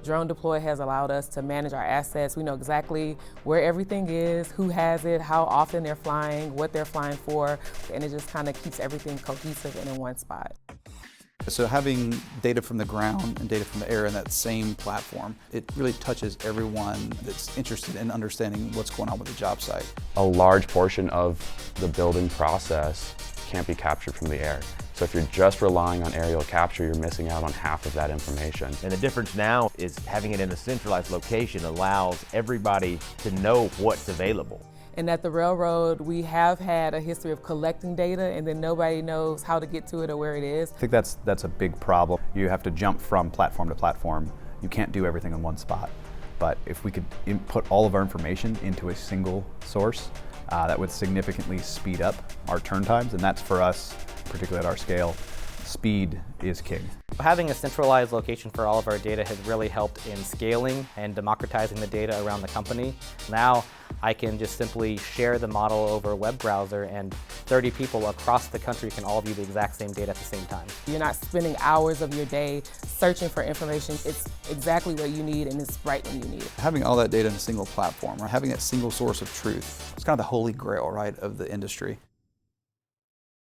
DroneDeploy has allowed us to manage our assets. We know exactly where everything is, who has it, how often they're flying, what they're flying for, and it just kind of keeps everything cohesive and in one spot. So having data from the ground and data from the air in that same platform, it really touches everyone that's interested in understanding what's going on with the job site. A large portion of the building process can't be captured from the air. So if you're just relying on aerial capture, you're missing out on half of that information. And the difference now is having it in a centralized location allows everybody to know what's available. And at the railroad, we have had a history of collecting data and then nobody knows how to get to it or where it is. I think that's a big problem. You have to jump from platform to platform. You can't do everything in one spot. But if we could input all of our information into a single source, that would significantly speed up our turn times, and that's for us, particularly at our scale, speed is king. Having a centralized location for all of our data has really helped in scaling and democratizing the data around the company. Now I can just simply share the model over a web browser and 30 people across the country can all view the exact same data at the same time. You're not spending hours of your day searching for information. It's exactly what you need and it's right when you need it. Having all that data in a single platform, or having that single source of truth, it's kind of the holy grail, right, of the industry.